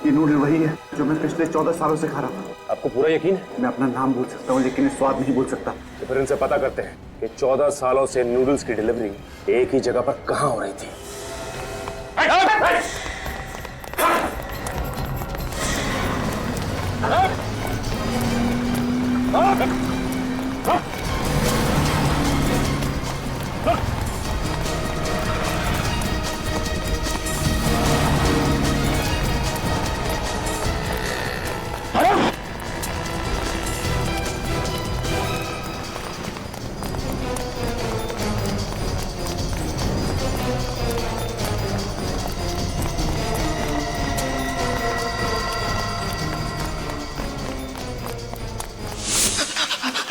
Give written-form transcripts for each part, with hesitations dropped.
ये नूडल वही है जो मैं पिछले 14 सालों से खा रहा था। आपको पूरा यकीन है? मैं अपना नाम बोल सकता हूँ लेकिन स्वाद नहीं बोल सकता। तो फिर इनसे पता करते हैं कि 14 सालों से नूडल्स की डिलीवरी एक ही जगह पर कहां हो रही थी।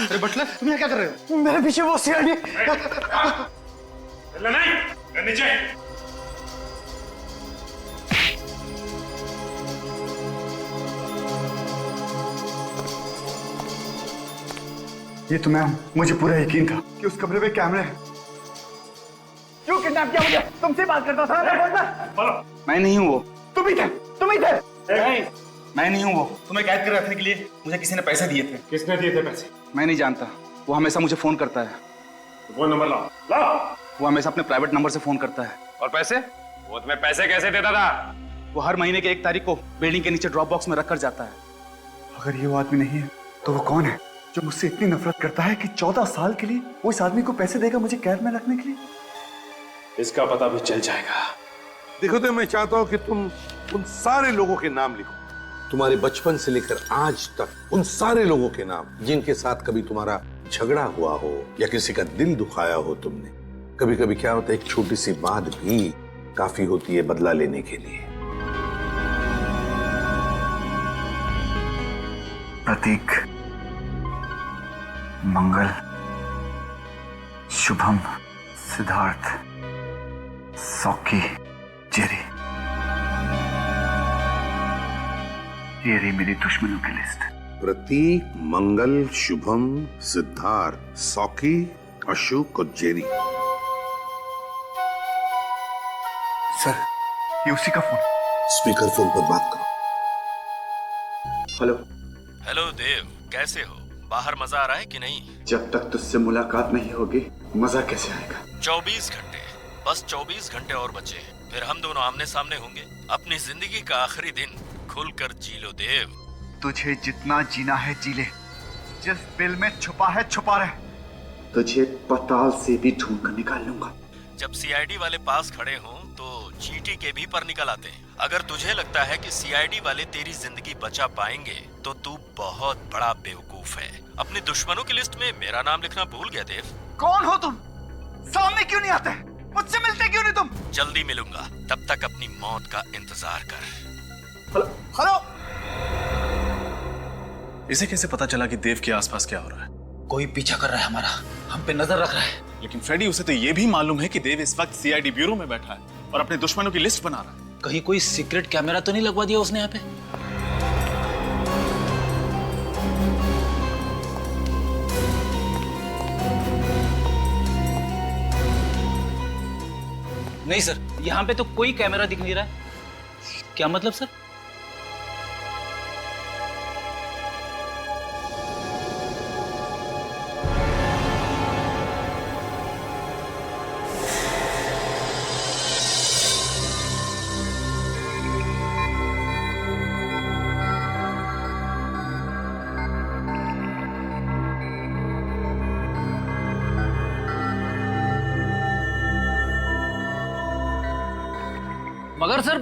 अरे बटलर, तुम यहाँ क्या कर रहे हो? मेरे पीछे वो सीआईडी। नहीं, नीचे। ये तो मैं, मुझे पूरा यकीन था कि उस कमरे में कैमरे हैं। क्यों किडनैप किया मुझे? तुमसे बात करता था ना? मैं नहीं हूँ वो। तुम ही थे, तुम ही थे। नहीं, मैं नहीं हूँ वो। तुम्हें कैद कर रखने के लिए मुझे किसी ने पैसे दिए थे। किसने दिए थे पैसे? मैं नहीं जानता। वो हमेशा मुझे फोन करता है। फोन नंबर लाओ। लाओ। वो हमेशा अपने प्राइवेट नंबर से फोन करता है। और पैसे? वो तुम्हें पैसे कैसे देता था? वो हर महीने के 1 तारीख को बिल्डिंग के नीचे ड्रॉप बॉक्स में रखकर जाता है। अगर ये वो आदमी नहीं है तो वो कौन है जो मुझसे इतनी नफरत करता है कि 14 साल के लिए वो इस आदमी को पैसे देगा मुझे कैद में रखने के लिए? इसका पता भी चल जाएगा। देखो तो मैं चाहता हूं कि तुम उन सारे लोगों के नाम लिखो, तुम्हारे बचपन से लेकर आज तक उन सारे लोगों के नाम जिनके साथ कभी तुम्हारा झगड़ा हुआ हो या किसी का दिल दुखाया हो तुमने। कभी कभी क्या होता है, एक छोटी सी बात भी काफी होती है बदला लेने के लिए। प्रतीक, मंगल, शुभम, सिद्धार्थ, सौकी, जेरी। ये रही मेरी दुश्मनों की लिस्ट। प्रतीक, मंगल, शुभम, सिद्धार्थ, सौकी, अशोक और जेरी। सर, ये उसी का फोन। स्पीकर फोन पर बात करो। हेलो। हेलो देव, कैसे हो? बाहर मजा आ रहा है कि नहीं? जब तक तुझसे मुलाकात नहीं होगी मजा कैसे आएगा? 24 घंटे, बस 24 घंटे और बचे, फिर हम दोनों आमने सामने होंगे। अपनी जिंदगी का आखिरी दिन खुलकर जी लो देव। तुझे जितना जीना है जी ले। जिस बिल में छुपा है छुपा रहे। तुझे पताल से भी ढूंढ कर निकाल लूंगा। जब सीआईडी वाले पास खड़े हों तो चींटी के भी पर निकल आते हैं। अगर तुझे लगता है कि सीआईडी वाले तेरी जिंदगी बचा पाएंगे तो तू बहुत बड़ा बेवकूफ है। अपने दुश्मनों की लिस्ट में मेरा नाम लिखना भूल गया देव। कौन हो तुम? सामने क्यों नहीं आते? मुझसे मिलते क्यों नहीं तुम? जल्दी मिलूंगा, तब तक अपनी मौत का इंतजार कर। Hello hello. इसे कैसे पता चला कि देव के आसपास क्या हो रहा है? कोई पीछा कर रहा है हमारा, हम पे नजर रख रहा है। लेकिन फ्रेडी, उसे तो ये भी मालूम है कि देव इस वक्त सीआईडी ब्यूरो में बैठा है और अपने दुश्मनों की लिस्ट बना रहा है। कहीं कोई सीक्रेट कैमरा तो नहीं लगवा दिया उसने यहाँ पे? नहीं सर, यहाँ पे तो कोई कैमरा दिख नहीं रहा है। क्या मतलब सर? मगर सर,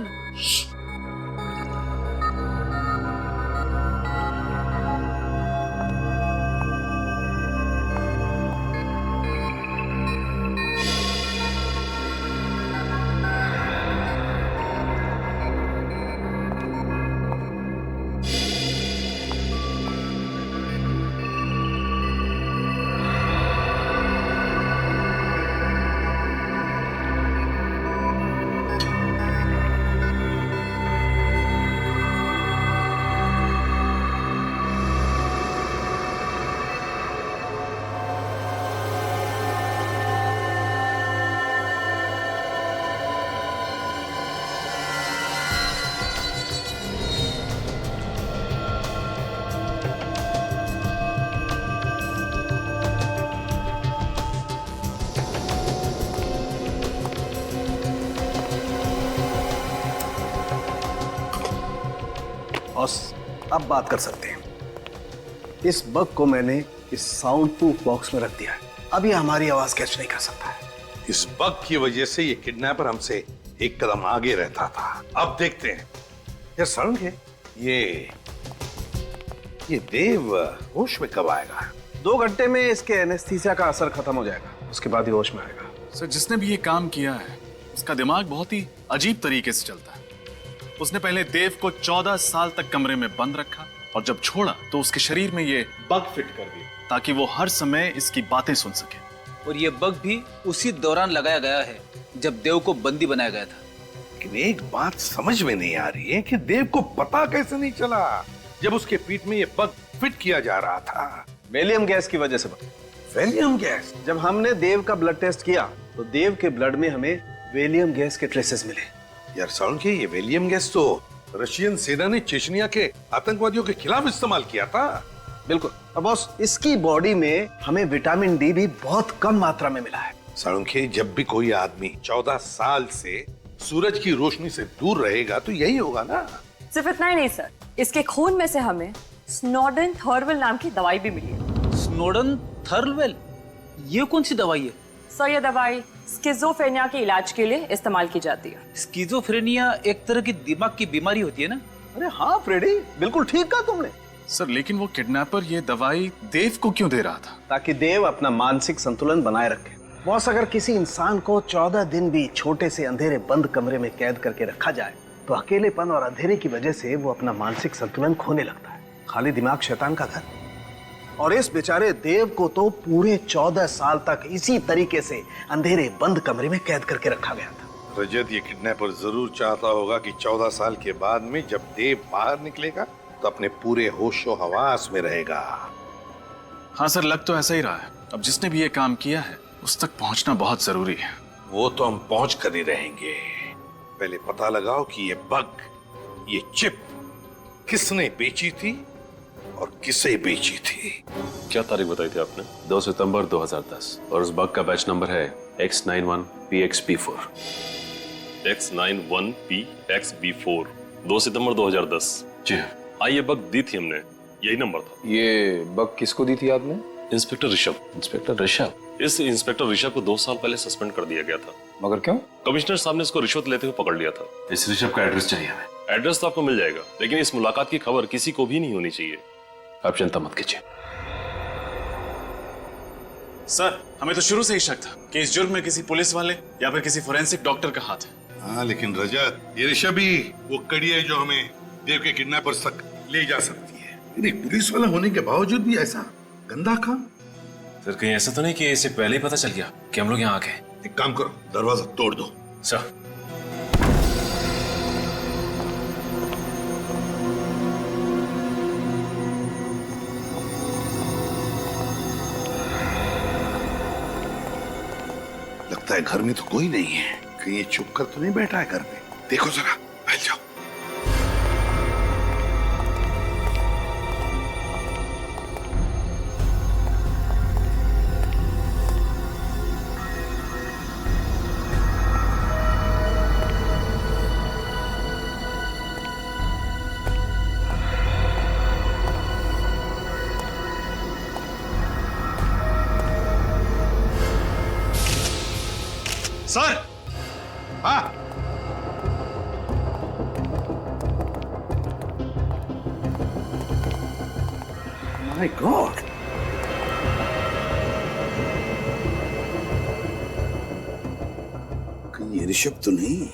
बॉस, अब बात कर सकते हैं। इस बग को मैंने इस साउंड प्रूफ बॉक्स में रख दिया है। अब ये हमारी आवाज कैच नहीं कर सकता है। इस बग की वजह से ये किडनैपर हमसे एक कदम आगे रहता था। अब देखते हैं यार सारुण के ये देव होश में कब आएगा? 2 घंटे में इसके एनेस्थीसिया का असर खत्म हो जाएगा, उसके बाद ही होश में आएगा। सर, जिसने भी ये काम किया है उसका दिमाग बहुत ही अजीब तरीके से चलता है। उसने पहले देव को 14 साल तक कमरे में बंद रखा और जब छोड़ा तो उसके शरीर में ये बग फिट कर दिया ताकि वो हर समय इसकी बातें सुन सके। और ये बग भी उसी दौरान लगाया गया है जब देव को बंदी बनाया गया था। लेकिन एक बात समझ में नहीं आ रही है कि देव को पता कैसे नहीं चला जब उसके पीठ में ये बग फिट किया जा रहा था? वेलियम गैस की वजह से। Valium gas? जब हमने देव का ब्लड टेस्ट किया तो देव के ब्लड में हमें वेलियम गैस के ट्रेसेस मिले। यार सारुण के ये वेलियम गैस तो रशियन सेना ने चेचनिया के आतंकवादियों के खिलाफ इस्तेमाल किया था। बिल्कुल। अब बॉस, इसकी बॉडी में हमें विटामिन डी भी बहुत कम मात्रा में मिला है। सारुण के जब भी कोई आदमी 14 साल से सूरज की रोशनी से दूर रहेगा तो यही होगा ना। सिर्फ इतना ही नहीं सर, इसके खून में से हमें स्नोडन थर्वल नाम की दवाई भी मिली है। स्नोडन थर्वल? ये कौन सी दवाई है? सर ये दवाई स्किज़ोफ्रेनिया के इलाज के लिए इस्तेमाल की जाती है। स्किज़ोफ्रेनिया एक तरह की दिमाग की बीमारी होती है ना? अरे हाँ फ्रेडी, बिल्कुल ठीक कहा तुमने। सर, लेकिन वो किडनैपर ये दवाई देव को क्यों दे रहा था? ताकि देव अपना मानसिक संतुलन बनाए रखे। बॉस, अगर किसी इंसान को 14 दिन भी छोटे से अंधेरे बंद कमरे में कैद करके रखा जाए तो अकेलेपन और अंधेरे की वजह से वो अपना मानसिक संतुलन खोने लगता है। खाली दिमाग शैतान का घर। और इस बेचारे देव को तो पूरे 14 साल तक इसी तरीके से अंधेरे बंद कमरे में कैद करके रखा गया था। रजत, ये किडनैपर जरूर चाहता होगा कि 14 साल के बाद में जब देव बाहर निकलेगा तो अपने पूरे होशो हवास में रहेगा। हाँ सर, लग तो ऐसा ही रहा है। अब जिसने भी ये काम किया है उस तक पहुंचना बहुत जरूरी है। वो तो हम पहुंच कर ही रहेंगे। पहले पता लगाओ कि ये बग, ये चिप किसने बेची थी और किसे बेची थी। क्या तारीख बताई थी आपने? 2 सितंबर 2010 और उस बग का बैच नंबर है X91PXB4। X91PXB4 2 सितंबर 2010। जी हाँ, ये बग दी थी हमने, यही नंबर था। ये बग किसको दी थी आपने? इंस्पेक्टर ऋषभ। इंस्पेक्टर ऋषभ? इस इंस्पेक्टर ऋषभ को 2 साल पहले सस्पेंड कर दिया गया था। मगर क्यों? कमिश्नर साहब ने इसको रिश्वत लेते हुए पकड़ लिया था। इस ऋषभ का एड्रेस चाहिए हमें। एड्रेस तो आपको मिल जाएगा, लेकिन इस मुलाकात की खबर किसी को भी नहीं होनी चाहिए। आप चिंता मत कीजिए। सर, हमें तो शुरू से ही शक था कि इस जुर्म में किसी पुलिस वाले या फिर किसी फोरेंसिक डॉक्टर का हाथ है। हाँ, लेकिन रजत, ये ऋषभ ही वो कड़ी है जो हमें देव के किडनैपर तक ले जा सकती है। लेकिन पुलिस वाला होने के बावजूद भी ऐसा गंदा काम। सर, कहीं ऐसा तो नहीं कि इसे पहले ही पता चल गया कि हम लोग यहाँ आ गए? एक काम करो, दरवाजा तोड़ दो। सर, लगता है घर में तो कोई नहीं है। कहीं ये चुप कर तो नहीं बैठा है घर में? देखो जरा, बैठ जाओ। सर! हाँ, माय गॉड, कहीं ये ऋषभ तो नहीं?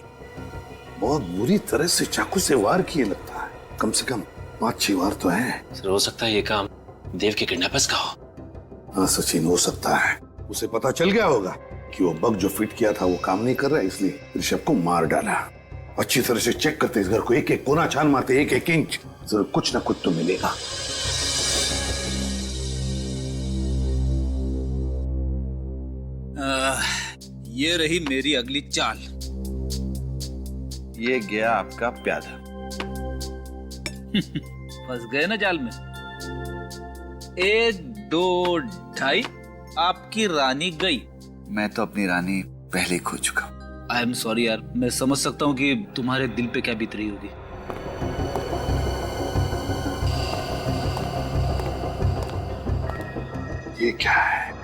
बहुत बुरी तरह से चाकू से वार किए लगता है। कम से कम 5-6 वार तो है। सर, हो सकता है ये काम देव के किडनैपर्स का हो। हाँ सचिन, हो सकता है। उसे पता चल गया होगा कि वो बग जो फिट किया था वो काम नहीं कर रहा है, इसलिए ऋषभ को मार डाला। अच्छी तरह से चेक करते इस घर को, एक एक कोना छान मारते, एक एक इंच, जरूर कुछ ना कुछ तो मिलेगा। ये रही मेरी अगली चाल। ये गया आपका प्यादा। फंस गए ना जाल में। 1, 2, 2.5 आपकी रानी गई। मैं तो अपनी रानी पहले ही खो चुका। आई एम सॉरी यार, मैं समझ सकता हूँ कि तुम्हारे दिल पे क्या बीत रही होगी। ये क्या है?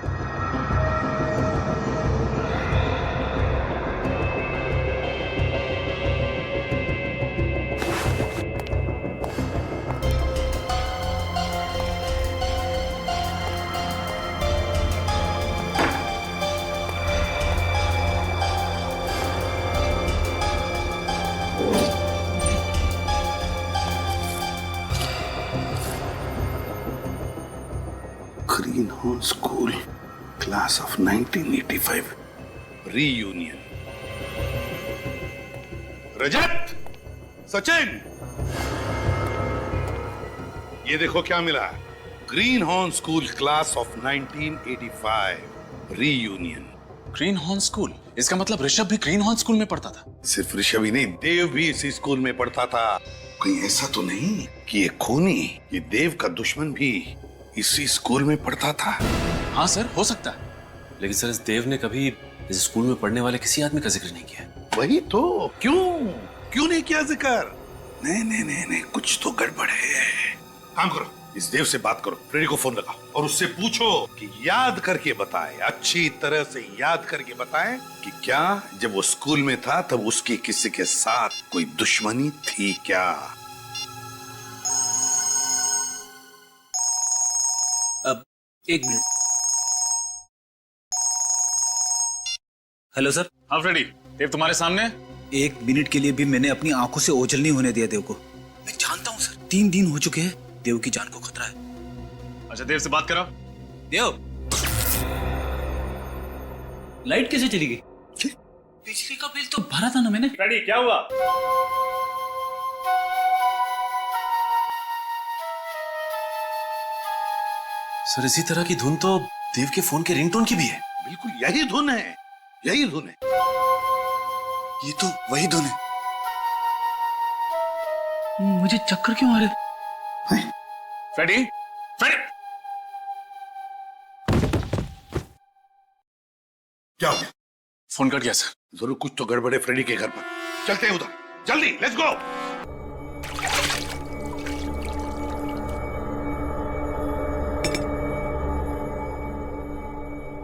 Green horn school class of 1985 reunion. Rajat, Sachin, ये देखो क्या मिला। Green horn school class of 1985 reunion. Green horn school, इसका मतलब ऋषभ भी ग्रीन हॉर्न स्कूल में पढ़ता था? सिर्फ ऋषभ ही नहीं, देव भी इसी स्कूल में पढ़ता था। कहीं ऐसा तो नहीं कि ये खूनी, ये देव का दुश्मन भी इसी स्कूल में पढ़ता था? हाँ सर, हो सकता है। लेकिन सर, इस देव ने कभी इस स्कूल में पढ़ने वाले किसी आदमी का जिक्र नहीं किया। वही तो, क्यों नहीं किया जिक्र? नहीं, कुछ तो गड़बड़ है। काम करो, इस देव से बात करो, फ्रेडी को फोन लगाओ और उससे पूछो कि याद करके बताए, अच्छी तरह से याद करके बताए कि क्या जब वो स्कूल में था तब उसकी किसी के साथ कोई दुश्मनी थी क्या? अब एक मिनट। Hello sir. हाँ फ्रेडी, देव तुम्हारे सामने। एक मिनट के लिए भी मैंने अपनी आंखों से ओझल नहीं होने दिया देव को। मैं जानता हूँ सर, 3 दिन हो चुके हैं, देव की जान को खतरा है। अच्छा, देव से बात कराओ। देव, लाइट कैसे चली गई? बिजली का बिल तो भरा था ना मैंने। फ्रेडी, क्या हुआ? सर, इसी तरह की धुन तो देव के फोन के रिंगटोन की भी है। बिल्कुल यही धुन है, यही धुन है। ये तो वही धुन है। मुझे चक्कर क्यों आ रहे हैं? फ्रेडी, फ्रेडी, क्या हो गया? फोन कट गया सर। जरूर कुछ तो गड़बड़ है फ्रेडी के घर पर। चलते हैं उधर, जल्दी, let's go.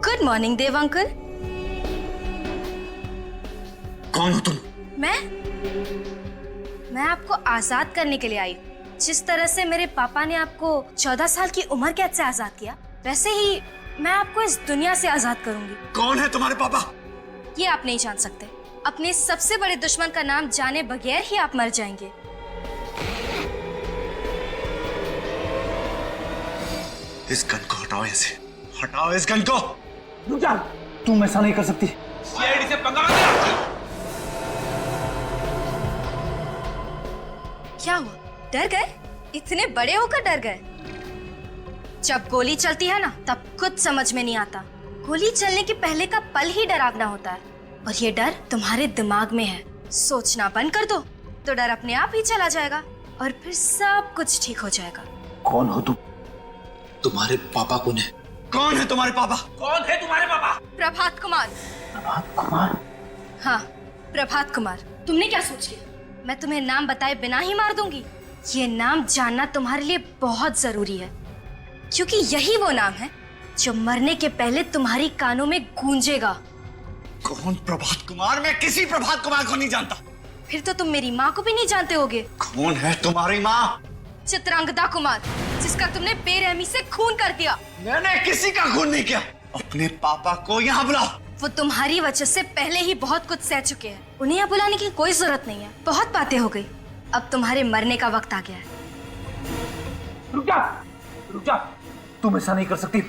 Good morning Dev uncle. कौन हो तुम? मैं आपको आजाद करने के लिए आई। जिस तरह से मेरे पापा ने आपको 14 साल की उम्र कैद से आजाद किया, वैसे ही मैं आपको इस दुनिया से आजाद करूंगी। कौन है तुम्हारे पापा? ये आप नहीं जान सकते। अपने सबसे बड़े दुश्मन का नाम जाने बगैर ही आप मर जाएंगे। इस गन को हटाओ यहाँ से, हटाओ इस गन को। रुक जा, तुम ऐसा नहीं कर सकती। सीआईडी से पंगा मत लो। क्या हुआ, डर गए? इतने बड़े होकर डर गए? जब गोली चलती है ना, तब कुछ समझ में नहीं आता। गोली चलने के पहले का पल ही डरावना होता है, और ये डर तुम्हारे दिमाग में है। सोचना बंद कर दो तो डर अपने आप ही चला जाएगा और फिर सब कुछ ठीक हो जाएगा। कौन हो तुम? तुम्हारे पापा कौन है? कौन है तुम्हारे पापा? कौन है तुम्हारे पापा? प्रभात कुमार। प्रभात कुमार? हाँ, प्रभात कुमार। तुमने क्या सोच लिया मैं तुम्हें नाम बताए बिना ही मार दूंगी? ये नाम जानना तुम्हारे लिए बहुत जरूरी है, क्योंकि यही वो नाम है जो मरने के पहले तुम्हारी कानों में गूंजेगा। कौन प्रभात कुमार? मैं किसी प्रभात कुमार को नहीं जानता। फिर तो तुम मेरी माँ को भी नहीं जानते होगे। कौन है तुम्हारी माँ? चित्रांगदा कुमार, जिसका तुमने बेरहमी से खून कर दिया। मैंने किसी का खून नहीं किया। अपने पापा को यहाँ बुलाओ। वो तुम्हारी वजह से पहले ही बहुत कुछ सह चुके हैं। उन्हें यहाँ बुलाने की कोई जरूरत नहीं है। बहुत बातें हो गई, अब तुम्हारे मरने का वक्त आ गया है। रुक जा, रुक जा, तुम ऐसा नहीं कर सकती।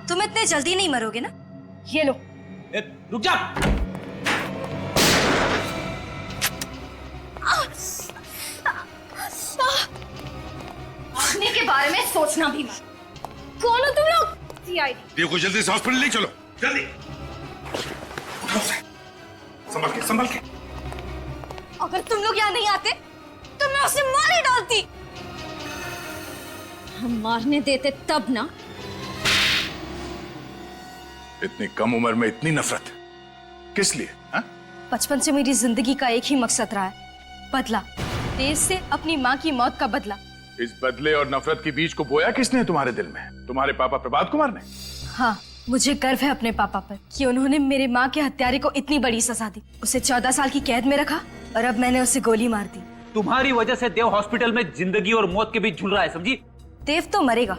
तुम इतने जल्दी नहीं मरोगे ना? ये लो। रुक जा। मरने के बारे में सोचना भी मत। कौन हो तुम लोग? सीआईडी। देव को जल्दी से हॉस्पिटल ले चलो, जल्दी। संभल के, संभल के। अगर तुम लोग यहाँ नहीं आते तो मैं उसे मार ही डालती। हम मारने देते तब ना। इतनी कम उम्र में इतनी नफरत किस लिए? हा? बचपन से मेरी जिंदगी का एक ही मकसद रहा है, बदला। देव से अपनी माँ की मौत का बदला। इस बदले और नफरत के बीज को बोया किसने तुम्हारे दिल में? तुम्हारे पापा प्रभात कुमार ने? हाँ, मुझे गर्व है अपने पापा पर कि उन्होंने मेरे माँ के हत्यारे को इतनी बड़ी सजा दी, उसे 14 साल की कैद में रखा और अब मैंने उसे गोली मार दी। तुम्हारी वजह से देव हॉस्पिटल में जिंदगी और मौत के बीच झूल रहा है, समझी? देव तो मरेगा,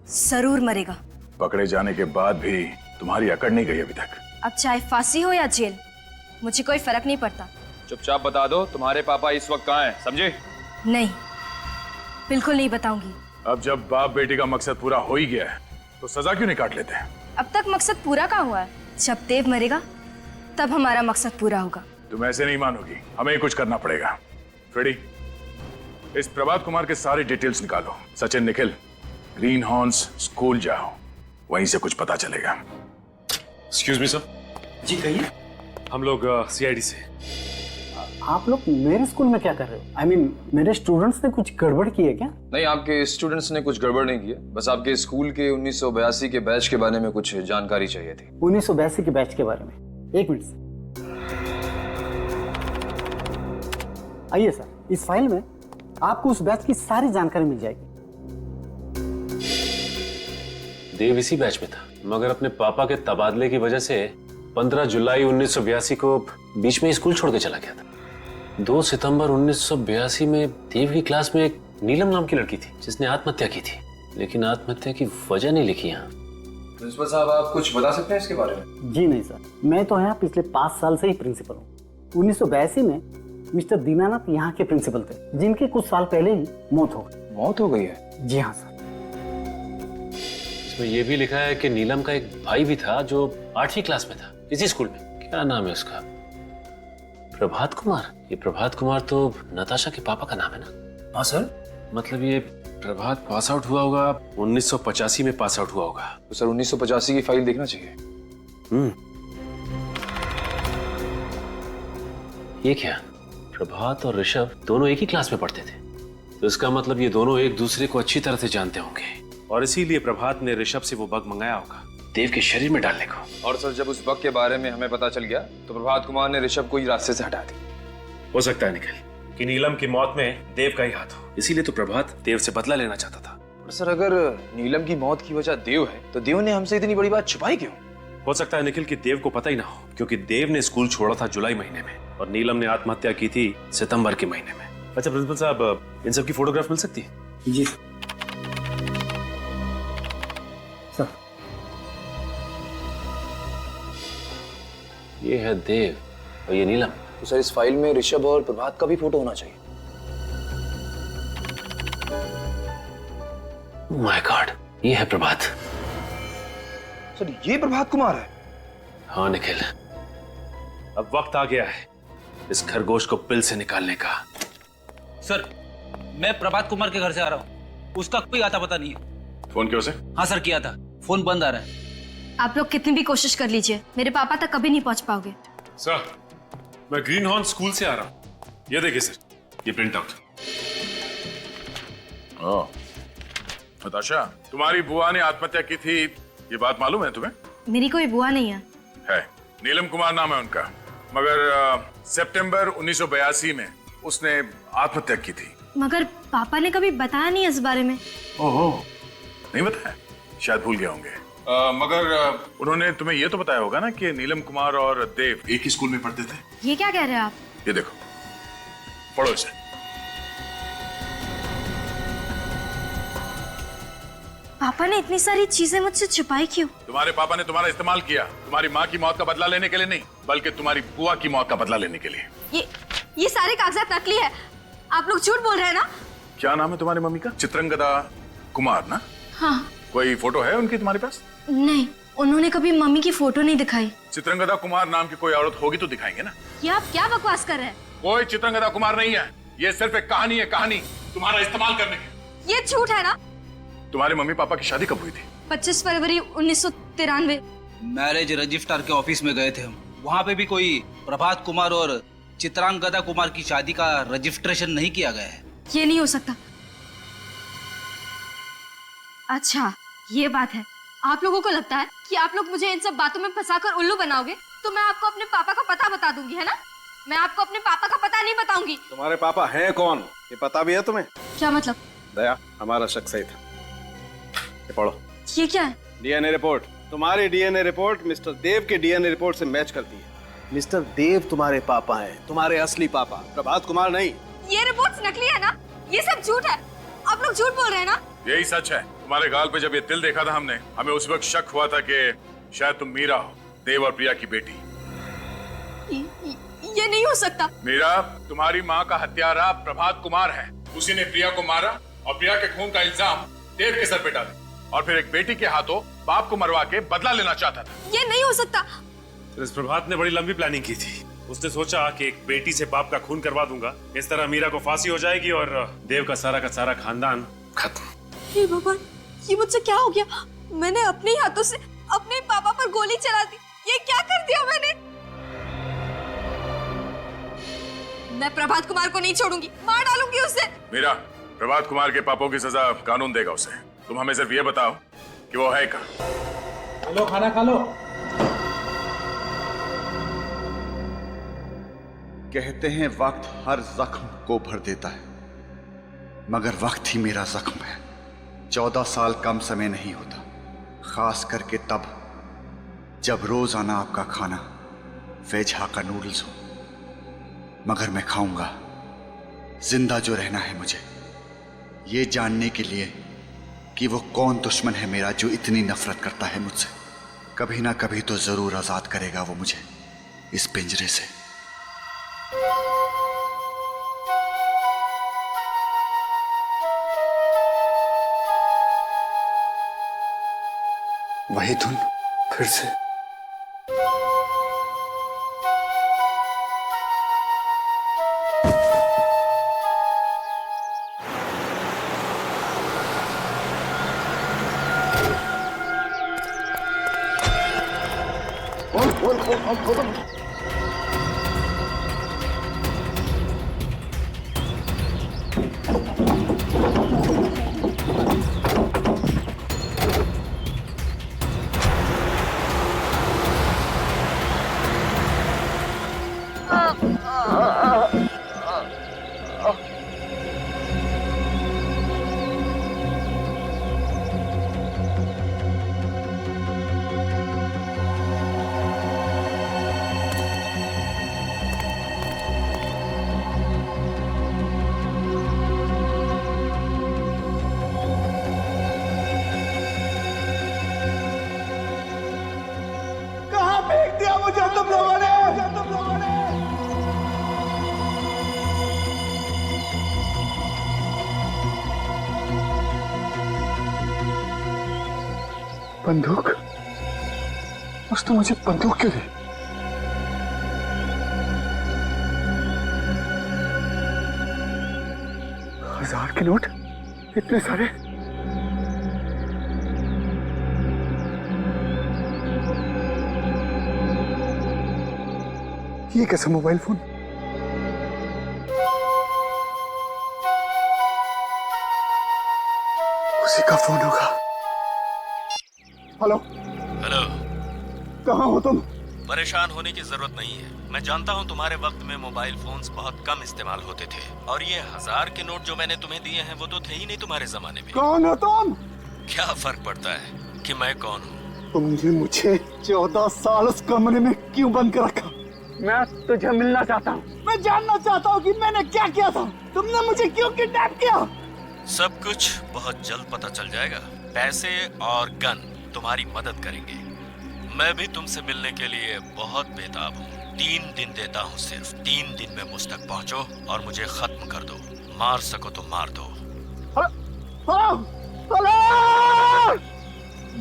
जरूर मरेगा। पकड़े जाने के बाद भी तुम्हारी अकड़ नहीं गई अभी तक। अब चाहे फांसी हो या जेल, मुझे कोई फर्क नहीं पड़ता। चुपचाप बता दो तुम्हारे पापा इस वक्त कहाँ हैं, समझे? नहीं, बिल्कुल नहीं बताऊंगी। अब जब बाप बेटी का मकसद पूरा हो ही गया है तो सजा क्यों नहीं काट लेते हैं? अब तक मकसद पूरा कहाँ हुआ है? जब देव मरेगा तब हमारा मकसद पूरा होगा। तुम ऐसे नहीं मानोगी, हमें कुछ करना पड़ेगा। फ्रेडी, इस प्रभात कुमार के सारे डिटेल्स निकालो। Sachin, Nikhil, green horns school जाओ, वहीं से कुछ पता चलेगा। Excuse me sir. जी कहिए। हम लोग सीआईडी से। आप लोग मेरे स्कूल में क्या कर रहे हो? I mean, मेरे स्टूडेंट्स ने कुछ गड़बड़ की है क्या? नहीं, आपके स्टूडेंट्स ने कुछ गड़बड़ नहीं की है, बस आपके स्कूल के 1982 के बैच के बारे में कुछ जानकारी चाहिए थी। 1982 के बैच के बारे में? एक मिनट। आइए सर, इस फाइल में आपको उस बैच की सारी जानकारी मिल जाएगी। देव इसी बैच में था, मगर अपने पापा के तबादले की वजह से 15 जुलाई 1982 को बीच में स्कूल छोड़ के चला गया था। 2 सितंबर 1982 में देव की क्लास में एक नीलम नाम की लड़की थी जिसने आत्महत्या की थी, लेकिन आत्महत्या की वजह नहीं लिखी यहाँ। प्रिंसिपल साहब, आप कुछ बता सकते हैं इसके बारे में? जी नहीं सर, मैं तो यहाँ पिछले 5 साल से ही प्रिंसिपल हूँ। 1982 में मिस्टर दीनानाथ यहाँ के प्रिंसिपल थे, जिनके कुछ साल पहले ही मौत हो गई। मौत हो गई है? जी हाँ सर। इसमें यह भी लिखा है कि नीलम का एक भाई भी था जो 8वीं क्लास में था इसी स्कूल में। क्या नाम है उसका? प्रभात कुमार। ये प्रभात कुमार तो नताशा के पापा का नाम है ना? हाँ सर। मतलब ये प्रभात पास आउट हुआ होगा 1985 में, पास आउट हुआ होगा। तो सर 1985 की फाइल देखना चाहिए। ये क्या? प्रभात और ऋषभ दोनों एक ही क्लास में पढ़ते थे, तो इसका मतलब ये दोनों एक दूसरे को अच्छी तरह से जानते होंगे और इसीलिए प्रभात ने ऋषभ से वो बग मंगाया होगा देव के शरीर में डालने को। और सर, जब उस बग के बारे में हमें पता चल गया तो प्रभात कुमार ने ऋषभ को ही रास्ते से हटा दी। हो सकता है निखिल कि नीलम की मौत में देव का ही हाथ हो, इसीलिए तो प्रभात देव से बदला लेना चाहता था। और सर, अगर नीलम की मौत की वजह देव है तो देव ने हमसे इतनी बड़ी बात छुपाई क्यों? हो सकता है निखिल कि देव को पता ही ना हो, क्योंकि देव ने स्कूल छोड़ा था जुलाई महीने में और नीलम ने आत्महत्या की थी सितंबर के महीने में। अच्छा प्रिंसिपल साहब, इन सब की फोटोग्राफ मिल सकती है? जी सर। ये है देव और ये नीलम। तो सर, इस फाइल में ऋषभ और प्रभात का भी फोटो होना चाहिए। माय गॉड, ये है प्रभात। सर, ये प्रभात कुमार है? हाँ निखिल, अब वक्त आ गया है इस खरगोश को पिल से निकालने का। सर, मैं प्रभात कुमार के घर से आ रहा हूँ, उसका कोई आता पता नहीं है। फोन क्यों से? हाँ सर, किया था, फोन बंद आ रहा है। आप लोग कितनी भी कोशिश कर लीजिए, मेरे पापा तक कभी नहीं पहुंच पाओगे। सर, मैं ग्रीन हॉर्न स्कूल से आ रहा हूँ। ये देखिए सर, ये प्रिंट आउट। नताशा, तुम्हारी बुआ ने आत्महत्या की थी, ये बात मालूम है तुम्हें? मेरी कोई बुआ नहीं है। है, नीलम कुमार नाम है उनका, मगर सितंबर 1982 में उसने आत्महत्या की थी। मगर पापा ने कभी बताया नहीं इस बारे में। ओहो, नहीं बताया? शायद भूल गए होंगे। मगर उन्होंने तुम्हें ये तो बताया होगा ना कि नीलम कुमार और देव एक ही स्कूल में पढ़ते थे। ये क्या कह रहे हैं आप? ये देखो, पढ़ो इसे। पापा ने इतनी सारी चीजें मुझसे छुपाई क्यों? तुम्हारे पापा ने तुम्हारा इस्तेमाल किया, तुम्हारी माँ की मौत का बदला लेने के लिए नहीं, बल्कि तुम्हारी बुआ की मौत का बदला लेने के लिए। ये सारे कागजात नकली है, आप लोग झूठ बोल रहे हैं ना? क्या नाम है तुम्हारी मम्मी का? चित्रंगदा कुमार ना? हाँ। कोई फोटो है उनकी तुम्हारे पास? नहीं, उन्होंने कभी मम्मी की फोटो नहीं दिखाई। चित्रंगदा कुमार नाम की कोई औरत होगी तो दिखाएंगे ना। ये आप क्या बकवास कर रहे हैं? कोई चित्रंगदा कुमार नहीं है, ये सिर्फ एक कहानी है, कहानी तुम्हारा इस्तेमाल करने की। ये झूठ है ना? तुम्हारे मम्मी पापा की शादी कब हुई थी? 25 फरवरी 1993। मैरिज रजिस्ट्रार के ऑफिस में गए थे हम, वहाँ पे भी कोई प्रभात कुमार और चित्रांगदा कुमार की शादी का रजिस्ट्रेशन नहीं किया गया है। ये नहीं हो सकता। अच्छा, ये बात है। आप लोगों को लगता है कि आप लोग मुझे इन सब बातों में फंसाकर उल्लू बनाओगे, तो मैं आपको अपने पापा का पता बता दूंगी, है ना? मैं आपको अपने पापा का पता नहीं बताऊंगी। तुम्हारे पापा हैं कौन, ये पता भी है तुम्हें? क्या मतलब? दया, हमारा शक सही था। ये पढ़ो। ये क्या है? DNA report. तुम्हारी डीएनए रिपोर्ट मिस्टर देव के डीएनए रिपोर्ट से मैच करती है। मिस्टर देव तुम्हारे पापा हैं, तुम्हारे असली पापा प्रभात कुमार नहीं। ये रिपोर्ट्स नकली है ना? ये सब झूठ है। आप लोग झूठ बोल रहे हैं ना? यही सच है। तुम्हारे गाल पे जब ये तिल देखा था हमने, हमें उस वक्त शक हुआ था कि शायद तुम मीरा हो, देव और प्रिया की बेटी। ये नहीं हो सकता। मीरा, तुम्हारी माँ का हत्यारा प्रभात कुमार है। उसी ने प्रिया को मारा और प्रिया के खून का इल्जाम देव के सर पे डाला और फिर एक बेटी के हाथों बाप को मरवा के बदला लेना चाहता था। ये नहीं हो सकता। इस प्रभात ने बड़ी लंबी प्लानिंग की थी। उसने सोचा कि एक बेटी से बाप का खून करवा दूंगा, इस तरह मीरा को फांसी हो जाएगी और देव का सारा खानदान खत्म। हे भगवान, ये मुझसे क्या हो गया? मैंने अपने हाथों से अपने पापा पर गोली चला दी। ये क्या कर दिया मैंने? मैं प्रभात कुमार को नहीं छोड़ूंगी, मार डालूंगी उसे। मीरा, प्रभात कुमार के पापों की सजा कानून देगा उसे। तुम हमें सिर्फ ये बताओ कि वो है कहाँ। लो खाना खा लो। कहते हैं वक्त हर जख्म को भर देता है, मगर वक्त ही मेरा जख्म है। 14 साल कम समय नहीं होता, खास करके तब जब रोजाना आपका खाना वेज हाका नूडल्स हो। मगर मैं खाऊंगा। जिंदा जो रहना है मुझे, ये जानने के लिए कि वो कौन दुश्मन है मेरा जो इतनी नफरत करता है मुझसे। कभी ना कभी तो जरूर आजाद करेगा वो मुझे इस पिंजरे से। वही धुन फिर से। बंदूक? उसने मुझे बंदूक क्यों दी? हजार के नोट, इतने सारे। ये कैसा मोबाइल फोन? उसी का फोन होगा। हेलो हेलो, कहाँ हो तुम? परेशान होने की जरूरत नहीं है। मैं जानता हूँ तुम्हारे वक्त में मोबाइल फोन्स बहुत कम इस्तेमाल होते थे और ये 1000 के नोट जो मैंने तुम्हें दिए हैं वो तो थे ही नहीं तुम्हारे जमाने में। कौन हो तुम? क्या फर्क पड़ता है कि मैं कौन हूँ? तुमने मुझे 14 साल उस कमरे में क्यों बंद कर रखा? मैं तुझे मिलना चाहता हूँ। मैं जानना चाहता हूँ कि मैंने क्या किया था। तुमने मुझे क्यों किडनैप किया? सब कुछ बहुत जल्द पता चल जाएगा। पैसे और गन तुम्हारी मदद करेंगे। मैं भी तुमसे मिलने के लिए बहुत बेताब हूँ। 3 दिन देता हूँ सिर्फ। 3 दिन में मुझ तक पहुँचो और मुझे खत्म कर दो। मार सको तो मार दो।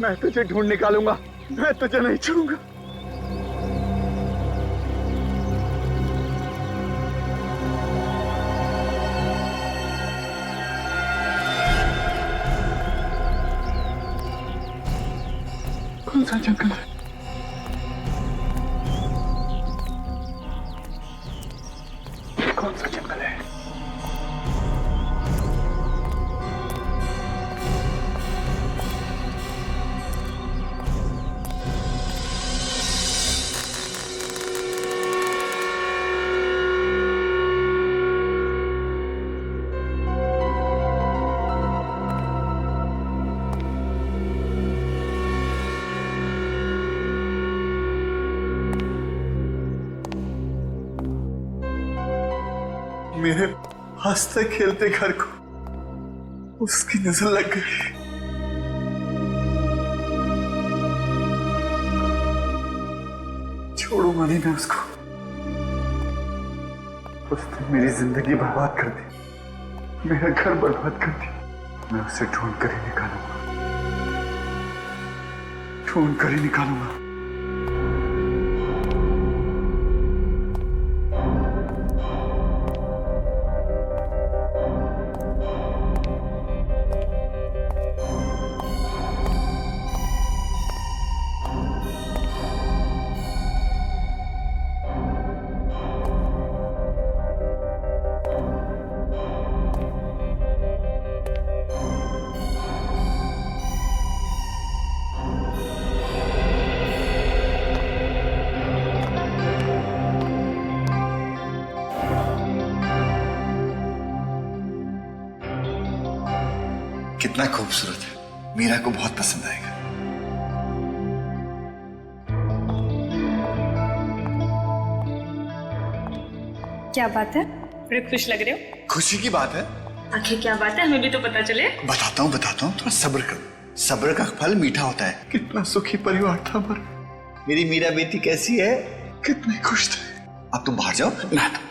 मैं तुझे ढूंढ निकालूंगा। मैं तुझे नहीं छोड़ूंगा। कौन सा जंगल है? कौन सा जंगल है? मेरे हंसते खेलते घर को उसकी नजर लग गई। छोड़ूंगा नहीं मैं उसको। उसने मेरी जिंदगी बर्बाद कर दी, मेरा घर बर्बाद कर दिया। मैं उसे ढूंढ कर ही निकालूंगा, ढूंढ कर ही निकालूंगा। कितना खूबसूरत है, मीरा को बहुत पसंद आएगा। क्या बात है? बड़े खुश लग रहे हो। खुशी की बात है। आखिर क्या बात है, हमें भी तो पता चले। बताता हूँ थोड़ा सब्र करो। सब्र का फल मीठा होता है। कितना सुखी परिवार था हमारा। मेरी मीरा बेटी कैसी है? कितने खुश थे। अब तुम बाहर जाओ, मैं आता हूं।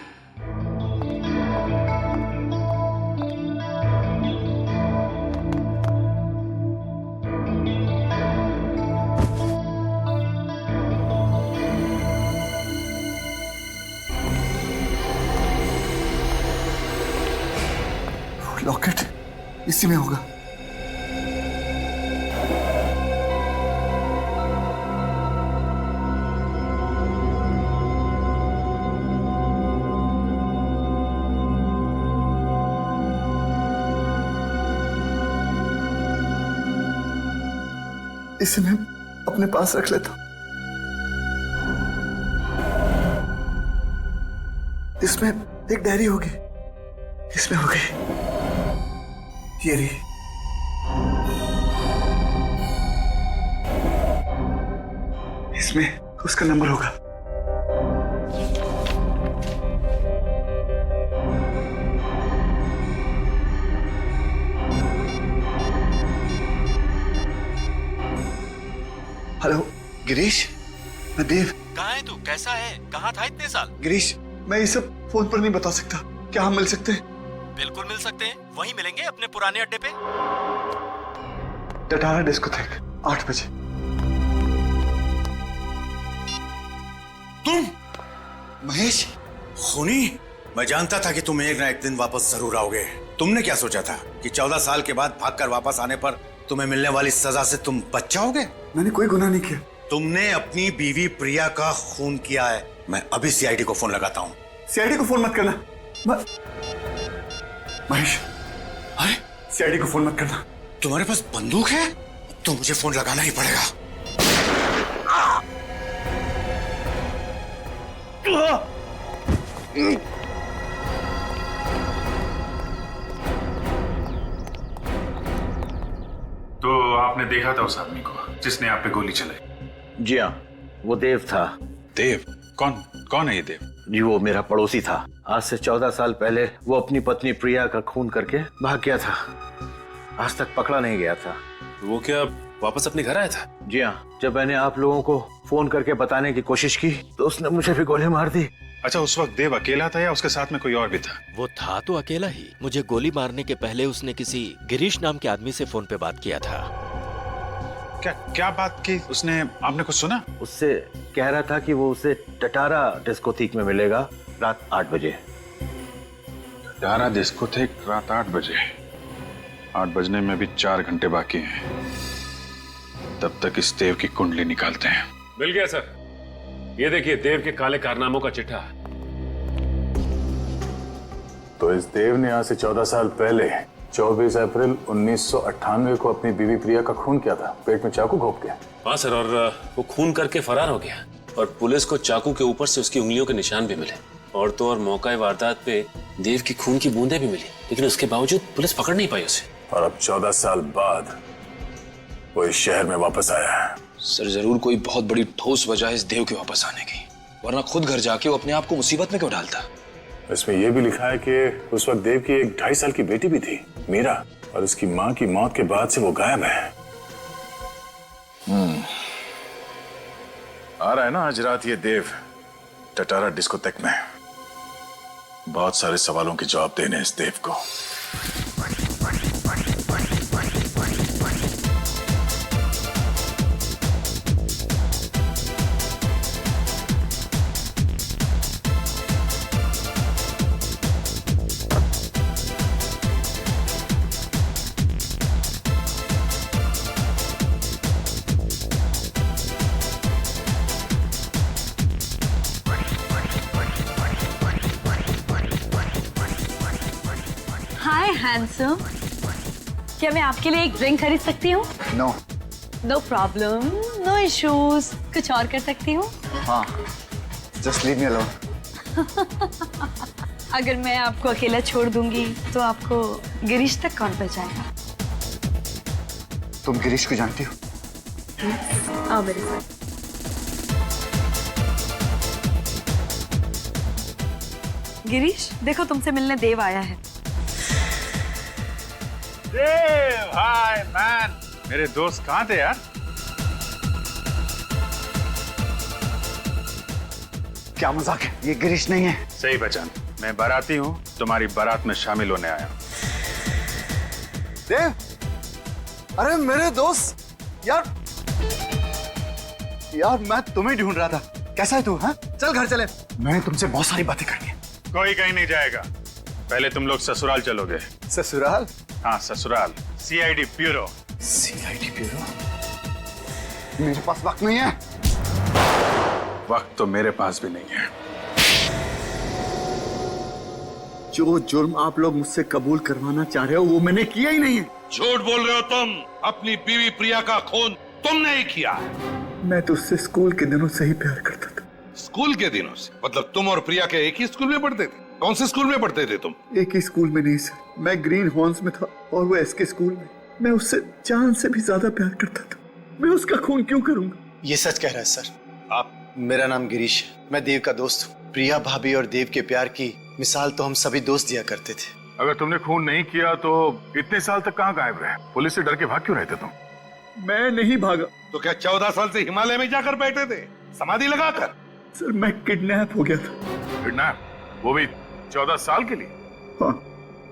लॉकेट इसी में होगा। इसे मैं अपने पास रख लेता हूं। इसमें एक डायरी होगी, इसमें होगी ये रही। इसमें उसका नंबर होगा। हेलो गिरीश, मैं देव। कहाँ है तू? कैसा है? कहाँ था इतने साल? गिरीश, मैं ये सब फोन पर नहीं बता सकता। क्या हम मिल सकते हैं? बिल्कुल मिल सकते हैं। वहीं मिलेंगे अपने पुराने अड्डे पे। टटारा डिस्कोथेक 8 बजे। तुम महेश? खूनी, मैं जानता था कि तुम एक ना एक दिन वापस जरूर आओगे। तुमने क्या सोचा था कि 14 साल के बाद भागकर वापस आने पर तुम्हें मिलने वाली सजा से तुम बच जाओगे? मैंने कोई गुनाह नहीं किया। तुमने अपनी बीवी प्रिया का खून किया है। मैं अभी सीआईडी को फोन लगाता हूँ। सीआईडी को फोन मत करना महेश। अरे सीआईडी को फोन मत करना। तुम्हारे पास बंदूक है तो मुझे फोन लगाना ही पड़ेगा। तो आपने देखा था उस आदमी को जिसने आप पे गोली चलाई? जी हाँ, वो देव था। देव? कौन है ये देव? जी वो मेरा पड़ोसी था। आज से 14 साल पहले वो अपनी पत्नी प्रिया का खून करके भाग गया था। आज तक पकड़ा नहीं गया था। वो क्या वापस अपने घर आया था? जी हाँ, जब मैंने आप लोगों को फोन करके बताने की कोशिश की तो उसने मुझे भी गोली मार दी। अच्छा, उस वक्त देव अकेला था या उसके साथ में कोई और भी था? वो था तो अकेला ही। मुझे गोली मारने के पहले उसने किसी गिरीश नाम के आदमी से फोन पे बात किया था। क्या बात की उसने? आपने कुछ सुना? उससे कह रहा था कि वो उसे टटारा डिस्कोथेक में मिलेगा रात 8 बजे। टटारा डिस्कोथेक रात 8 बजे? 8 बजने में भी 4 घंटे बाकी हैं। तब तक इस देव की कुंडली निकालते हैं। मिल गया सर। ये देखिए देव के काले कारनामों का चिट्ठा। तो इस देव ने आज से 14 साल पहले 24 अप्रैल 1998 को अपनी बीवी प्रिया का खून किया था, पेट में चाकू घोंप के। हाँ सर, और वो खून करके फरार हो गया और पुलिस को चाकू के ऊपर से उसकी उंगलियों के निशान भी मिले। और तो और मौका वारदात पे देव की खून की बूंदें भी मिली, लेकिन उसके बावजूद पुलिस पकड़ नहीं पाई उसे। और अब 14 साल बाद वो इस शहर में वापस आया है। सर जरूर कोई बहुत बड़ी ठोस वजह है इस देव के वापस आने की, वरना खुद घर जाके वो अपने आप को मुसीबत में क्यों डालता? इसमें यह भी लिखा है कि उस वक्त देव की एक 2.5 साल की बेटी भी थी, मीरा, और उसकी मां की मौत के बाद से वो गायब है। आ रहा है ना आज रात ये देव टटारा डिस्कोटेक में। बहुत सारे सवालों के जवाब देने इस देव को। हाय हैंडसम, क्या मैं आपके लिए एक ड्रिंक खरीद सकती हूँ? No. No problem, no issues. कुछ और कर सकती हूँ? हाँ, जस्ट लीव मी अलोन। अगर मैं आपको अकेला छोड़ दूंगी तो आपको गिरीश तक कौन पहुंचाएगा? तुम गिरीश को जानती हो? आओ मेरे साथ। गिरीश, देखो तुमसे मिलने देव आया है। देव, हाय मैन। मेरे दोस्त कहाँ थे यार? क्या मजाक है, ये गिरीश नहीं है। सही पहचान, मैं बाराती हूँ, तुम्हारी बारात में शामिल होने आया। देव, अरे मेरे दोस्त, यार मैं तुम्हें ढूंढ रहा था। कैसा है तू? हाँ, चल घर चले, मैंने तुमसे बहुत सारी बातें करनी है। कोई कहीं नहीं जाएगा, पहले तुम लोग ससुराल चलोगे। ससुराल? हाँ ससुराल, सीआईडी ब्यूरो। CID bureau? मेरे पास वक्त नहीं है। वक्त तो मेरे पास भी नहीं है। जो जुर्म आप लोग मुझसे कबूल करवाना चाह रहे हो वो मैंने किया ही नहीं है। झूठ बोल रहे हो तुम। अपनी बीवी प्रिया का खून तुमने ही किया है। मैं तो उससे स्कूल के दिनों से ही प्यार करता था। स्कूल के दिनों से? मतलब तुम और प्रिया के एक ही स्कूल में पढ़ते थे? कौन से स्कूल में पढ़ते थे तुम? एक ही स्कूल में नहीं सर, मैं ग्रीन हॉर्न्स में था और वो एसके स्कूल में। मैं उससे जान से भी ज्यादा प्यार करता था। मैं उसका खून क्यों करूंगा? ये सच कह रहा है सर। आप, मेरा नाम गिरीश है, मैं देव का दोस्त हूँ। प्रिया भाभी और देव के प्यार की मिसाल तो हम सभी दोस्त दिया करते थे। अगर तुमने खून नहीं किया तो इतने साल तक कहाँ गायब रहे? पुलिस से डर के भाग क्यों रहते तुम? मैं नहीं भागा। तो क्या 14 साल से हिमालय में जाकर बैठे थे समाधि लगाकर? सर मैं किडनैप हो गया था। किडनैप? वो भी 14 साल के लिए? हाँ।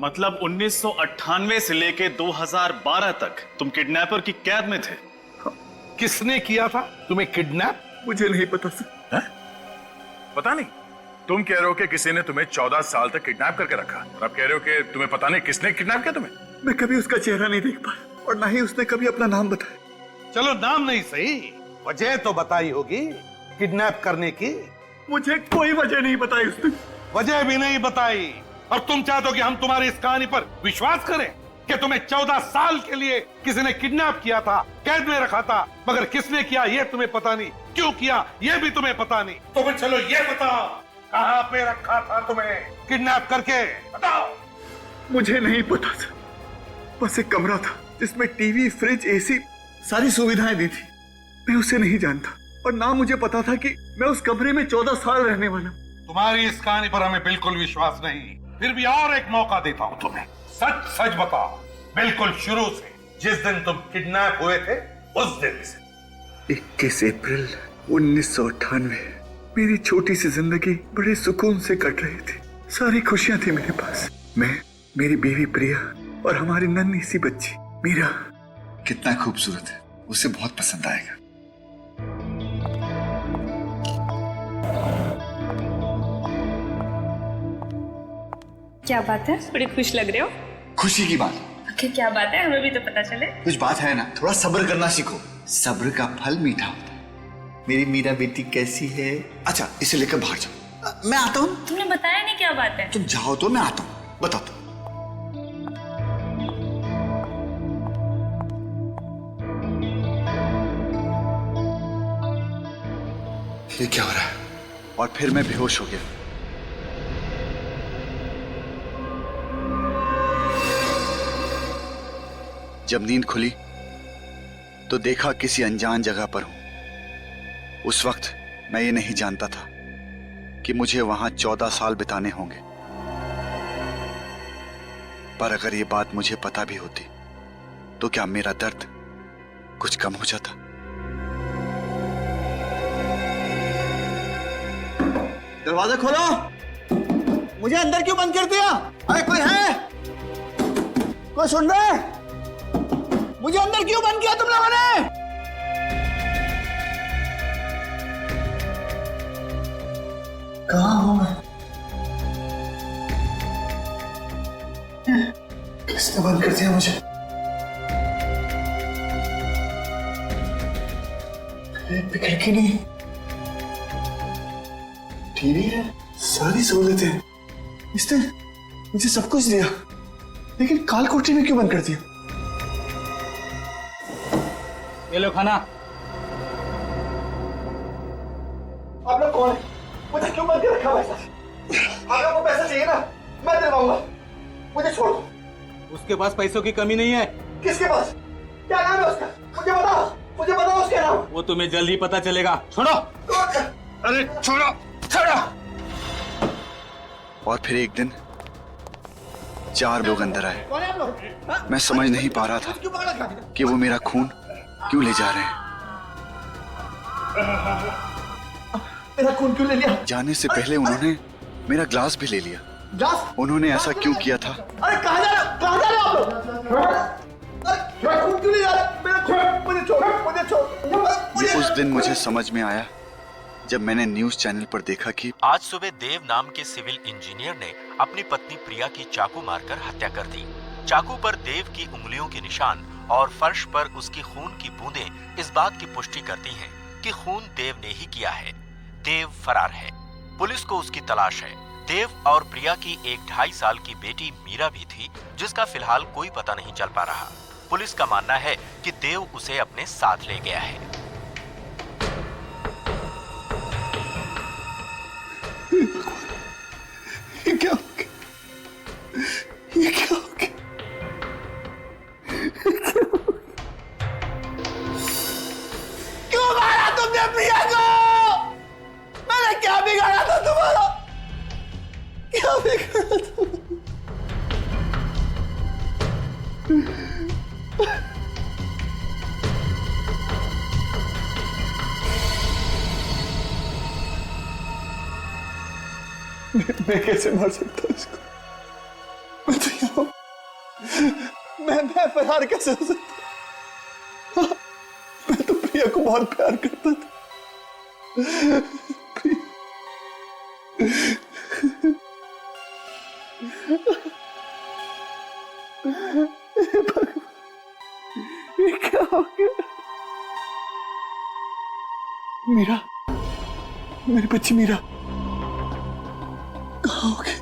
मतलब 1998 से लेके 2012 तक तुम किडनैपर की कैद में थे? हाँ। किसने किया था तुम्हें किडनैप? मुझे नहीं पता सर। है? पता नहीं? तुम कह रहे हो कि किसी ने तुम्हें 14 साल तक किडनैप करके रखा, और अब कह रहे हो कि तुम्हें पता नहीं किसने किडनैप किया तुम्हें? मैं कभी उसका चेहरा नहीं देख पाया और ना ही उसने कभी अपना नाम बताया। चलो नाम नहीं सही, वजह तो बताई होगी किडनैप करने की। मुझे कोई वजह नहीं बताई उसने। वजह भी नहीं बताई, और तुम चाहते हो कि हम तुम्हारी इस कहानी पर विश्वास करें कि तुम्हें 14 साल के लिए किसी ने किडनैप किया था, कैद में रखा था, मगर किसने किया ये तुम्हें पता नहीं, क्यों किया ये भी तुम्हें पता नहीं। तो फिर चलो ये बताओ, कहां पे रखा था तुम्हें किडनैप करके? बताओ। मुझे नहीं पता था, बस एक कमरा था जिसमें टीवी, फ्रिज, एसी, सारी सुविधाएं दी थी। मैं उसे नहीं जानता और ना मुझे पता था कि मैं उस कमरे में 14 साल रहने वाला। तुम्हारी इस कहानी पर हमें बिल्कुल विश्वास नहीं, फिर भी और एक मौका देता हूं तुम्हें। सच सच बताओ, बिल्कुल शुरू से, जिस दिन तुम किडनैप हुए थे उस दिन से। 21 अप्रैल 1998। मेरी छोटी सी जिंदगी बड़े सुकून से कट रही थी। सारी खुशियां थी मेरे पास। मैं, मेरी बीवी प्रिया और हमारी नन्ही सी बच्ची मीरा। कितना खूबसूरत है, उसे बहुत पसंद आएगा। क्या बात है, बड़े खुश लग रहे हो। खुशी की बात? आखिर क्या बात है, हमें भी तो पता चले। कुछ बात है ना, थोड़ा सब्र करना सीखो। सब्र का फल मीठा होता है। मेरी मीरा बेटी कैसी है? अच्छा, इसे लेकर बाहर जाओ, मैं आता हूँ। तुमने बताया नहीं क्या बात है। तुम जाओ तो मैं आता हूँ, बताता हूँ। ये क्या हो रहा है? और फिर मैं बेहोश हो गया। जब नींद खुली तो देखा किसी अनजान जगह पर हूं। उस वक्त मैं ये नहीं जानता था कि मुझे वहां 14 साल बिताने होंगे। पर अगर ये बात मुझे पता भी होती तो क्या मेरा दर्द कुछ कम हो जाता? दरवाजा खोलो। मुझे अंदर क्यों बंद कर दिया? अरे कोई है? कोई सुन रहा है? मुझे अंदर क्यों बंद किया तुम लोगों ने? कहाँ हूं मैं? किसने बंद कर दिया मुझे? खिड़की नहीं, टीवी है, सारी सहूलतें हैं। इसने मुझे सब कुछ दिया, लेकिन काल कोठरी में क्यों बंद कर दिया? ये लो खाना। आप लोग कौन है? मुझे क्यों बंद कर रखा है? आप लोगों को पैसा चाहिए ना, मैं दिलवाऊंगा। मुझे छोड़ दो। उसके पास पैसों की कमी नहीं है। किसके पास? क्या नाम है उसका? मुझे बताओ, मुझे बताओ उसका नाम। वो तुम्हें जल्द ही पता चलेगा। छोड़ो। अरे छोड़ो, छोड़ो। और फिर एक दिन 4 लोग अंदर आए। मैं समझ नहीं पा रहा था कि वो मेरा खून क्यों ले जा रहे हैं। मेरा खून क्यों ले लिया? जाने से पहले उन्होंने मेरा ग्लास भी ले लिया। ग्लास? उन्होंने ऐसा क्यों किया था? अरे कहाँ जा रहे हो? कहाँ जा रहे हो आप लोग? मेरा खून क्यों ले जा रहे हो? मेरा खून, मुझे छोड़ो, मुझे छोड़ो। ये उस दिन मुझे समझ में आया जब मैंने न्यूज चैनल पर देखा कि आज सुबह देव नाम के सिविल इंजीनियर ने अपनी पत्नी प्रिया की चाकू मारकर हत्या कर दी। चाकू पर देव की उंगलियों के निशान और फर्श पर उसकी खून की बूंदें इस बात की पुष्टि करती हैं कि खून देव ने ही किया है। देव फरार है। पुलिस को उसकी तलाश है। देव और प्रिया की एक 2.5 साल की बेटी मीरा भी थी, जिसका फिलहाल कोई पता नहीं चल पा रहा। पुलिस का मानना है कि देव उसे अपने साथ ले गया है। ये क्या हो गया? ये क्या हो गया? क्यों मारा तुमने प्रिया को? मैंने क्या बिगाड़ा था तुम्हारा? क्या बिगाड़ा था? मैं कैसे मार सकता हूँ इसको? मैं तो यहाँ हूँ। मैं फरार कैसे हो सकता? मैं तो प्रिया को बहुत प्यार करता था। ये क्या हो गया? मीरा, मेरी बच्ची मीरा कहाँ हो गई?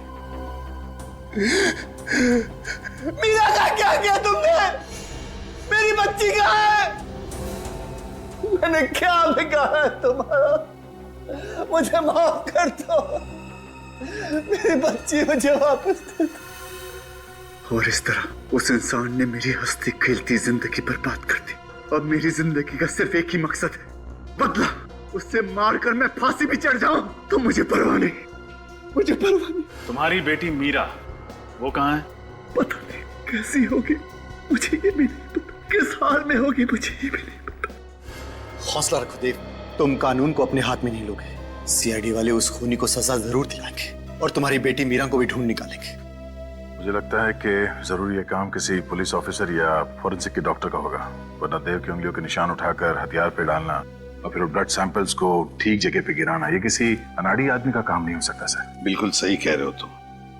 मीरा का क्या किया तुमने? मेरी बच्ची कहाँ है? मैंने क्या बिगाड़ा है तुम्हारा? मुझे माफ कर दो। मेरी बच्ची मुझे वापस दे दो। और इस तरह उस इंसान ने मेरी हंसती खेलती जिंदगी बर्बाद कर दी। अब मेरी जिंदगी का सिर्फ एक ही मकसद है, बदला। उससे मारकर मैं फांसी भी चढ़ जाऊं तो मुझे परवाह नहीं, मुझे परवाह नहीं। तुम्हारी बेटी मीरा वो कहाँ है? पता नहीं कैसी होगी, मुझे ये भी नहीं पता। किस हाल में होगी, मुझे ये भी नहीं पता। हौसला रखो देव, तुम कानून को अपने हाथ में नहीं लोगे। सीआईडी वाले उस खूनी को सजा जरूर दिलाएंगे और तुम्हारी बेटी मीरा को भी ढूंढ निकालेंगे। मुझे लगता है कि जरूर ये काम किसी पुलिस ऑफिसर या फॉरेंसिक के डॉक्टर का होगा, वरना देव की उंगलियों के निशान उठाकर हथियार पे डालना और फिर ब्लड सैंपल्स को ठीक जगह पे गिराना, ये किसी अनाड़ी आदमी का काम नहीं हो सकता सर। बिल्कुल सही कह रहे हो तुम।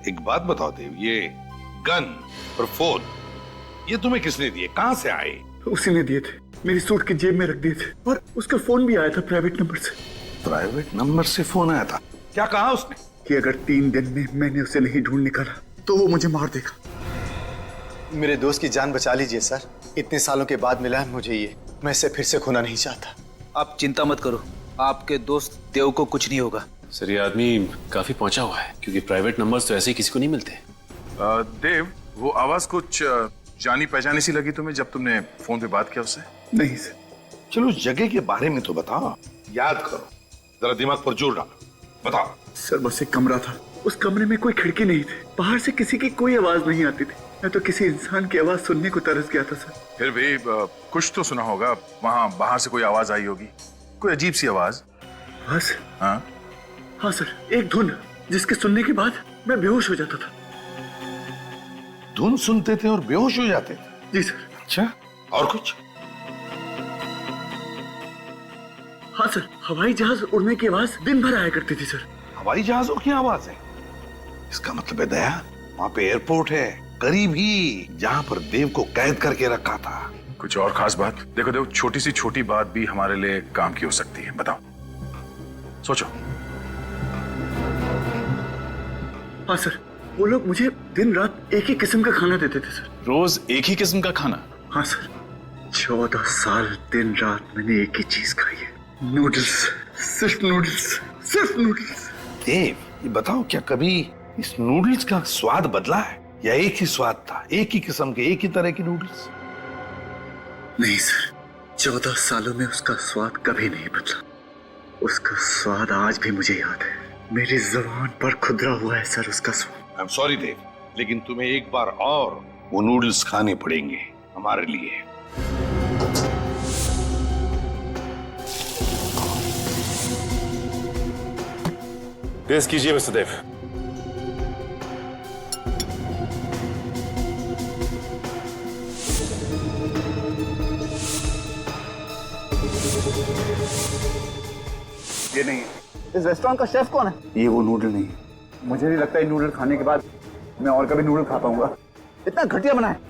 एक बात बताओ देव, ये गन और फोन ये तुम्हें किसने दिए, कहां से आए? उसी ने दिए थे, मेरी सूट की जेब में रख दिए थे। और उसका फोन भी आया था प्राइवेट नंबर से। प्राइवेट नंबर से फोन आया था? क्या कहा उसने? कि अगर 3 दिन में मैंने उसे नहीं ढूंढ निकाला तो वो मुझे मार देगा। मेरे दोस्त की जान बचा लीजिए सर, इतने सालों के बाद मिला है मुझे ये, मैं इसे फिर से खोना नहीं चाहता। आप चिंता मत करो, आपके दोस्त देव को कुछ नहीं होगा। सर ये आदमी काफी पहुंचा हुआ है, क्योंकि प्राइवेट नंबर्स तो ऐसे ही किसी को नहीं मिलते। देव, वो आवाज कुछ जानी पहचानी सी लगी तुम्हें जब तुमने फोन पे बात किया उससे? नहीं सर। चलो उस जगह के बारे में तो बताओ, याद करो, जरा दिमाग पर जोर डालो, बताओ। सर बस एक कमरा था, उस कमरे में कोई खिड़की नहीं थी, बाहर से किसी की कोई आवाज नहीं आती थी। मैं तो किसी इंसान की आवाज सुनने को तरस गया था सर। फिर भी कुछ तो सुना होगा, वहां बाहर से कोई आवाज आई होगी, कोई अजीब सी आवाज। बस हाँ हाँ सर, एक धुन जिसके सुनने के बाद मैं बेहोश हो जाता था। धुन सुनते थे और बेहोश हो जाते थे? जी सर। अच्छा, और कुछ? हाँ सर, हवाई जहाज उड़ने की आवाज दिन भर आया करती थी सर। हवाई जहाजों की आवाज है? इसका मतलब है दया, वहां पे एयरपोर्ट है करीब ही, जहां पर देव को कैद करके रखा था। कुछ और खास बात? देखो देखो, छोटी सी छोटी बात भी हमारे लिए काम की हो सकती है, बताओ, सोचो। हाँ सर, वो लोग मुझे दिन रात एक ही किस्म का खाना देते थे सर। रोज एक ही किस्म का खाना? हाँ सर, 14 साल दिन रात मैंने एक ही चीज खाई है, नूडल्स, सिर्फ नूडल्स, सिर्फ नूडल्स। देव, ये बताओ, क्या कभी इस नूडल्स का स्वाद बदला है या एक ही स्वाद था, एक ही किस्म के, एक ही तरह के नूडल्स? नहीं सर, 14 सालों में उसका स्वाद कभी नहीं बदला। उसका स्वाद आज भी मुझे याद है, मेरी जुबान पर खुदरा हुआ है सर उसका स्वाद। आई एम सॉरी देव, लेकिन तुम्हें एक बार और वो नूडल्स खाने पड़ेंगे हमारे लिए। टेस्ट कीजिए मिस्टर देव। ये नहीं है। इस रेस्टोरेंट का शेफ कौन है? ये वो नूडल नहीं है। मुझे नहीं लगता ये नूडल खाने के बाद मैं और कभी नूडल खा पाऊंगा। इतना घटिया बना है।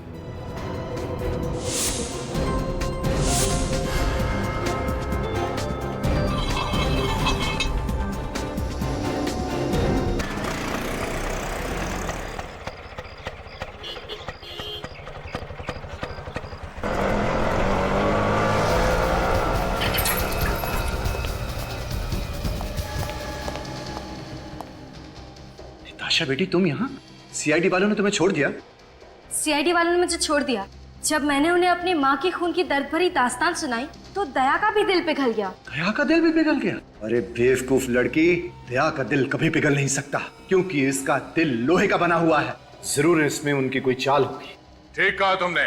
आशा बेटी, तुम यहाँ? सीआईडी वालों ने तुम्हें छोड़ दिया? सीआईडी वालों ने मुझे छोड़ दिया। जब मैंने उन्हें अपनी माँ के खून की दर्द भरी दास्तान सुनाई तो दया का भी दिल पिघल गया। दया का दिल भी पिघल गया? अरे बेवकूफ लड़की, दया का दिल कभी पिघल नहीं सकता, क्योंकि इसका दिल लोहे का बना हुआ है। जरूर इसमें उनकी कोई चाल होगी। ठीक कहा तुमने,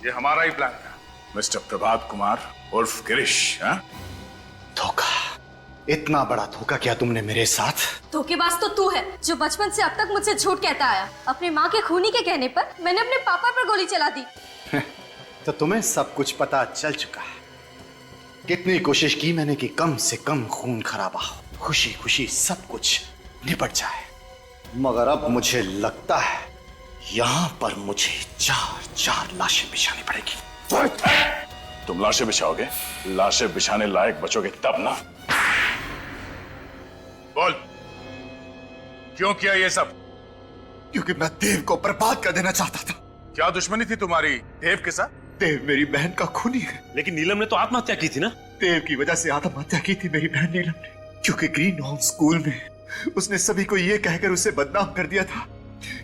ये हमारा ही प्लान था, मिस्टर प्रभात कुमार उर्फ गिरीश। धोखा, इतना बड़ा धोखा किया तुमने मेरे साथ। धोखेबाज तो तू है, जो बचपन से अब तक मुझसे झूठ कहता आया। अपने माँ के खूनी के कहने पर मैंने अपने पापा पर गोली चला दी। तो तुम्हें सब कुछ पता चल चुका है। कितनी कोशिश की मैंने कि कम से कम खून खराबा हो, खुशी खुशी सब कुछ निपट जाए, मगर अब मुझे लगता है यहाँ पर मुझे 4 लाशें बिछानी पड़ेगी। तुम लाशें बिछाओगे? लाशें बिछाने लायक बचोगे तब ना। बोल, क्यों किया ये सब? क्योंकि मैं देव को बर्बाद कर देना चाहता था। क्या दुश्मनी थी तुम्हारी देव के साथ? देव मेरी बहन का खूनी है। लेकिन नीलम ने तो आत्महत्या की थी ना? देव की वजह से आत्महत्या की थी मेरी बहन नीलम ने, क्योंकि ग्रीन हाउस स्कूल में उसने सभी को ये कहकर उसे बदनाम कर दिया था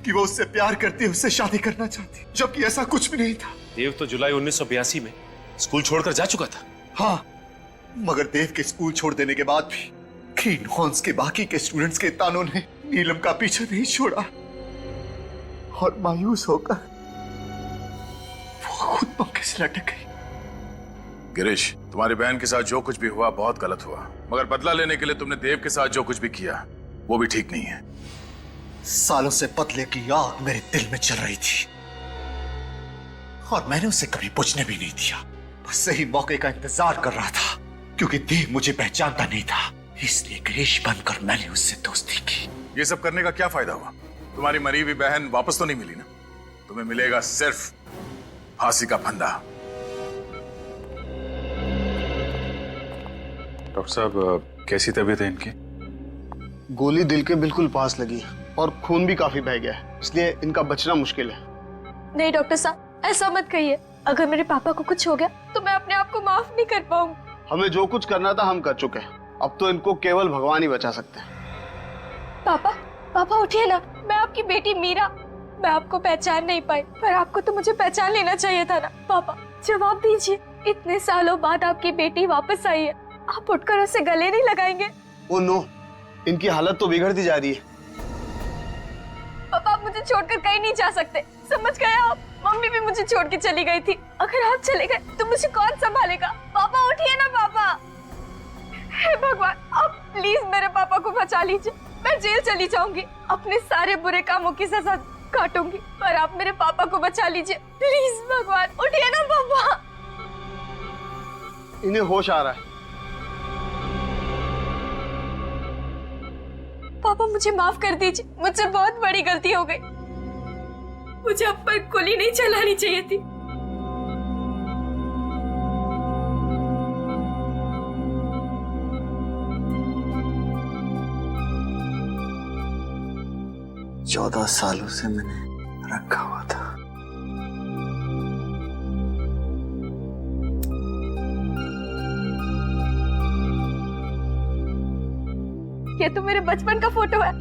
कि वो उससे प्यार करती है, उससे शादी करना चाहती, जबकि ऐसा कुछ भी नहीं था। देव तो जुलाई 1982 में स्कूल छोड़कर जा चुका था। हाँ, मगर देव के स्कूल छोड़ देने के बाद भी ग्रीन हॉर्न्स के बाकी के स्टूडेंट्स के तानों ने नीलम का पीछा नहीं छोड़ा, और मायूस होकर वो खुद मौके से लटक गई। गिरीश, तुम्हारी बहन के साथ जो कुछ भी हुआ बहुत गलत हुआ, मगर बदला लेने के लिए तुमने देव के साथ जो कुछ भी किया वो भी ठीक नहीं है। सालों से बदले की आग मेरे दिल में चल रही थी, और मैंने उसे कभी बुझने भी नहीं दिया। बस सही मौके का इंतजार कर रहा था, क्योंकि देव मुझे पहचानता नहीं था, इसलिए गिरीश बनकर मैंने उससे दोस्ती की। ये सब करने का क्या फायदा हुआ? तुम्हारी मरी हुई बहन वापस तो नहीं मिली ना? तुम्हें मिलेगा सिर्फ फांसी का फंदा। डॉक्टर साहब, कैसी तबीयत है इनकी? गोली दिल के बिल्कुल पास लगी और खून भी काफी बह गया है, इसलिए इनका बचना मुश्किल है। नहीं डॉक्टर साहब, ऐसा मत कहिए। अगर मेरे पापा को कुछ हो गया तो मैं अपने आप को माफ नहीं कर पाऊंगी। हमें जो कुछ करना था हम कर चुके हैं, अब तो इनको केवल भगवान ही बचा सकते हैं। पापा, पापा उठिए ना, मैं आपकी बेटी मीरा। मैं आपको पहचान नहीं पाई, पर आपको तो मुझे पहचान लेना चाहिए था ना। पापा जवाब दीजिए, इतने सालों बाद आपकी बेटी वापस आई है, आप उठकर उसे गले नहीं लगाएंगे? ओ नो, इनकी हालत तो बिगड़ती जा रही है। पापा आप मुझे मुझे छोड़कर कहीं नहीं जा सकते, समझ गए आप? मम्मी भी मुझे छोड़ के चली गई थी। अगर आप चले गए तो मुझे कौन संभालेगा? पापा उठिए ना पापा। हे भगवान, आप प्लीज मेरे पापा को बचा लीजिए। मैं जेल चली जाऊंगी, अपने सारे बुरे कामों की सजा काटूंगी, पर आप मेरे पापा को बचा लीजिए प्लीज। भगवान उठिए ना पापा। इन्हें होश आ रहा है। पापा मुझे माफ कर दीजिए, मुझसे बहुत बड़ी गलती हो गई। मुझे अब पर गोली नहीं चलानी चाहिए थी। चौदह सालों से मैंने रखा हुआ था। ये तो मेरे बचपन का फोटो है।